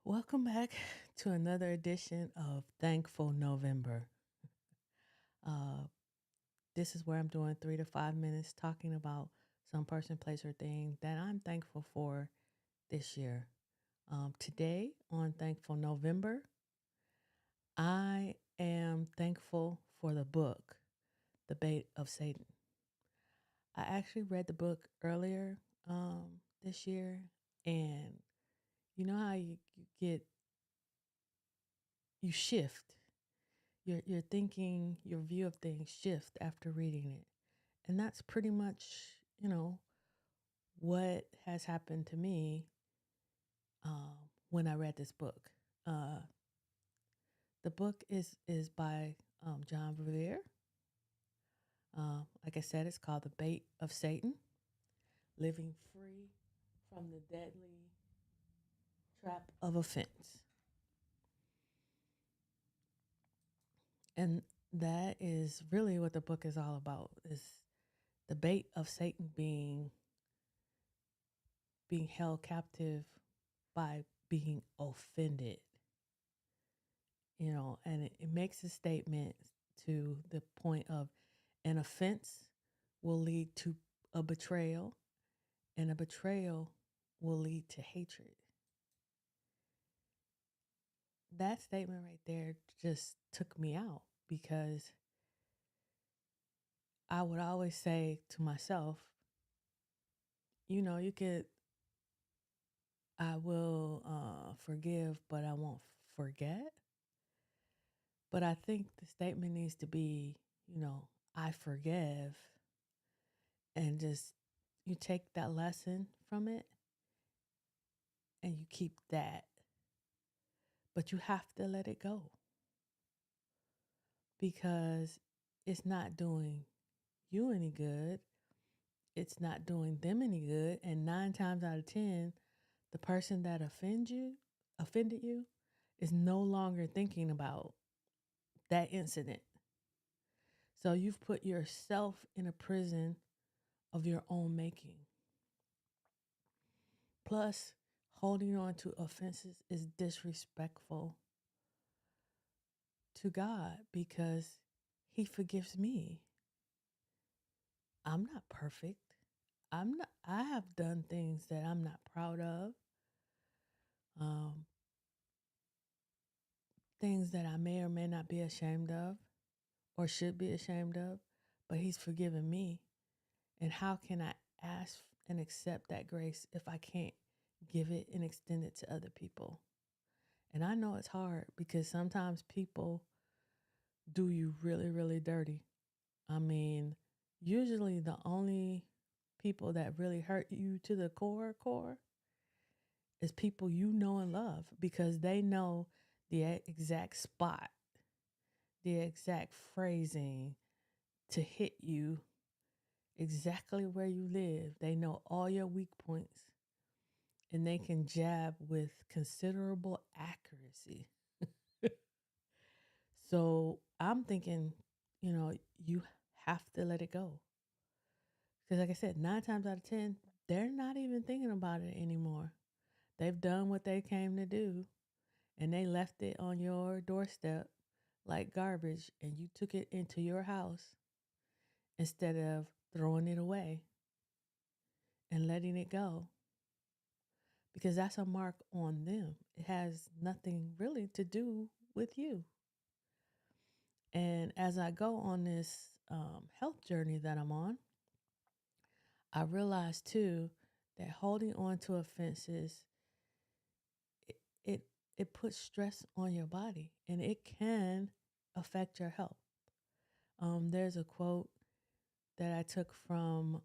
Welcome back to another edition of Thankful November. Uh, this is where I'm doing 3 to 5 minutes talking about some person, place, or thing that I'm thankful for this year. Today on Thankful November, I am thankful for the book, The Bait of Satan. I actually read the book earlier this year, and you know how you shift your thinking, your view of things shift after reading it. And that's pretty much, you know, what has happened to me when I read this book. Uh, the book is by John Bevere. Like I said, it's called The Bait of Satan, Living Free from the Deadly Trap of Offense. And that is really what the book is all about, is the bait of Satan being held captive by being offended, and it makes a statement to the point of an offense will lead to a betrayal, and a betrayal will lead to hatred. That statement right there just took me out because I would always say to myself, you could, I will forgive, but I won't forget. But I think the statement needs to be, I forgive, and just you take that lesson from it and you keep that. But you have to let it go because it's not doing you any good. It's not doing them any good. And 9 times out of 10, the person that offended you, is no longer thinking about that incident. So you've put yourself in a prison of your own making. Plus, holding on to offenses is disrespectful to God because He forgives me. I'm not perfect. I have done things that I'm not proud of. Um, Things that I may or may not be ashamed of or should be ashamed of, but He's forgiven me. And how can I ask and accept that grace if I can't give it and extend it to other people? And I know it's hard because sometimes people do you really, really dirty. I mean, usually the only people that really hurt you to the core is people you know and love because they know the exact spot, the exact phrasing to hit you exactly where you live. They know all your weak points and they can jab with considerable accuracy. So I'm thinking, you have to let it go. Because, like I said, 9 times out of 10, they're not even thinking about it anymore. They've done what they came to do and they left it on your doorstep like garbage and you took it into your house instead of throwing it away and letting it go because that's a mark on them. It has nothing really to do with you. And as I go on this health journey that I'm on, I realize too that holding on to offenses, it, it, it puts stress on your body and it can affect your health. There's a quote that I took from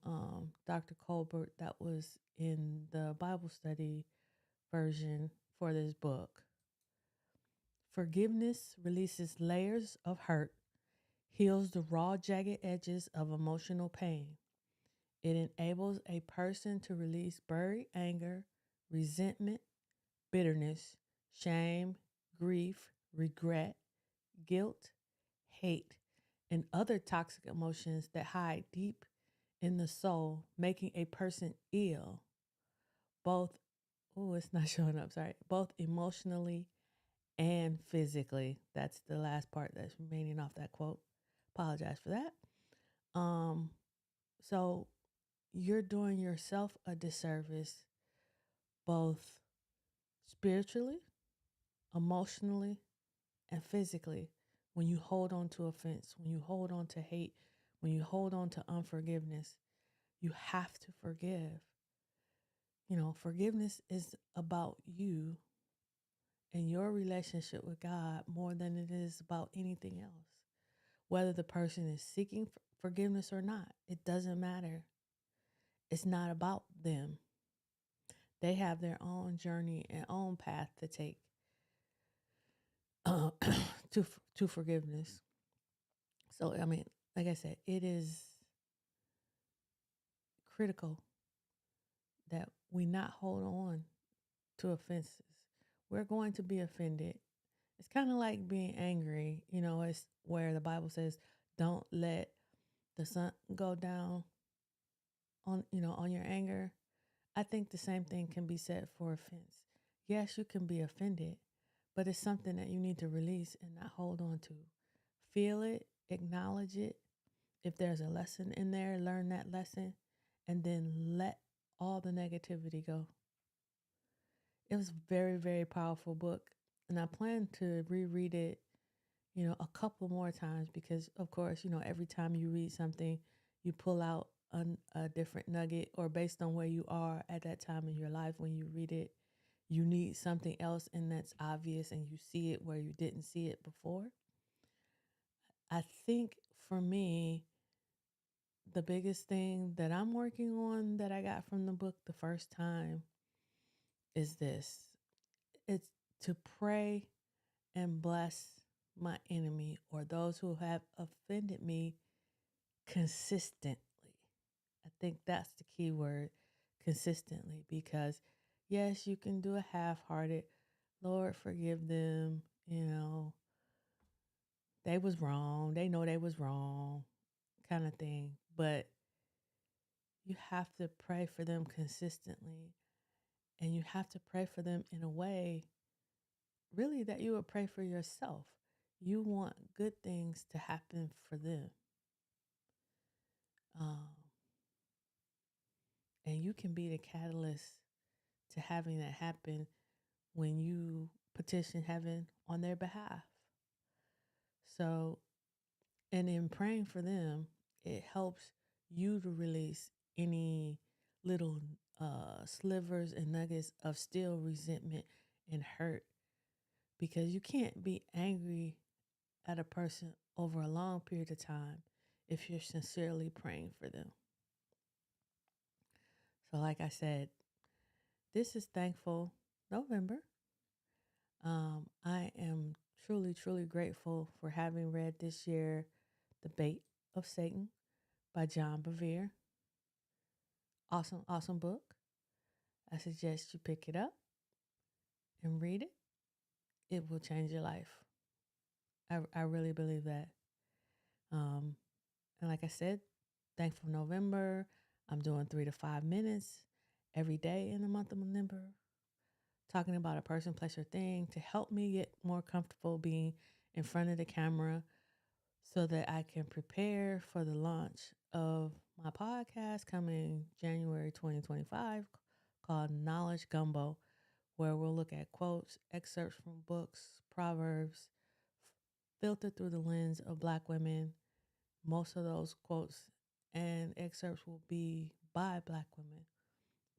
Dr. Colbert that was in the Bible study version for this book. Forgiveness releases layers of hurt, heals the raw, jagged edges of emotional pain. It enables a person to release buried anger, resentment, bitterness, shame, grief, regret, guilt, hate, and other toxic emotions that hide deep in the soul, making a person ill, both Oh, it's not showing up. Sorry. Both emotionally and physically. That's the last part that's remaining off that quote. Apologize for that. Um, so you're doing yourself a disservice both spiritually, emotionally, and physically when you hold on to offense, when you hold on to hate, when you hold on to unforgiveness. You have to forgive. Forgiveness is about you and your relationship with God more than it is about anything else. Whether the person is seeking forgiveness or not, it doesn't matter. It's not about them. They have their own journey and own path to take uh, to forgiveness. So, I mean, like I said, it is critical that we not hold on to offenses. We're going to be offended. It's kind of like being angry. It's where the Bible says, don't let the sun go down on your anger. I think the same thing can be said for offense. Yes, you can be offended, but it's something that you need to release and not hold on to. Feel it, acknowledge it. If there's a lesson in there, learn that lesson, and then let all the negativity go. It was a very, very powerful book, and I plan to reread it, a couple more times because, of course, every time you read something, you pull out a different nugget, or based on where you are at that time in your life when you read it, you need something else, and that's obvious, and you see it where you didn't see it before. I think for me, the biggest thing that I'm working on that I got from the book the first time is this: it's to pray and bless my enemy or those who have offended me consistently. I think that's the key word, consistently, because yes, you can do a half-hearted, Lord, forgive them, they was wrong, they know they was wrong kind of thing. But you have to pray for them consistently, and you have to pray for them in a way really that you would pray for yourself. You want good things to happen for them. Um, and you can be the catalyst to having that happen when you petition heaven on their behalf. So, and in praying for them, it helps you to release any little slivers and nuggets of still resentment and hurt, because you can't be angry at a person over a long period of time if you're sincerely praying for them. So, like I said, this is Thankful November. I am truly, truly grateful for having read this year The Bait of Satan by John Bevere. Awesome, awesome book. I suggest you pick it up and read it. It will change your life. I really believe that. Um, and like I said, Thankful November. I'm doing 3 to 5 minutes every day in the month of November, talking about a person, place, or thing to help me get more comfortable being in front of the camera so that I can prepare for the launch of my podcast coming January 2025 called Knowledge Gumbo, where we'll look at quotes, excerpts from books, proverbs, filtered through the lens of Black women. Most of those quotes and excerpts will be by Black women.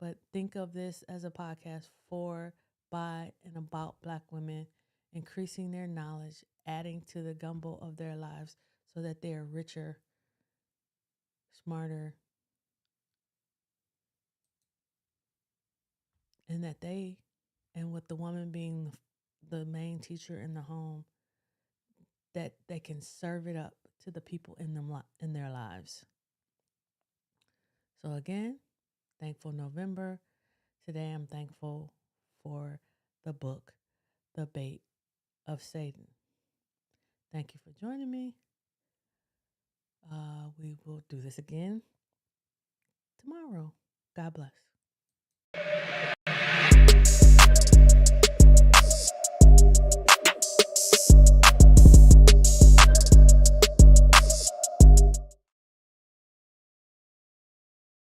But think of this as a podcast for, by, and about Black women, increasing their knowledge, adding to the gumbo of their lives so that they are richer, smarter, and that they, and with the woman being the main teacher in the home, that they can serve it up to the people in their lives. So again, Thankful November. Today I'm thankful for the book, The Bait of Satan. Thank you for joining me. We will do this again tomorrow. God bless.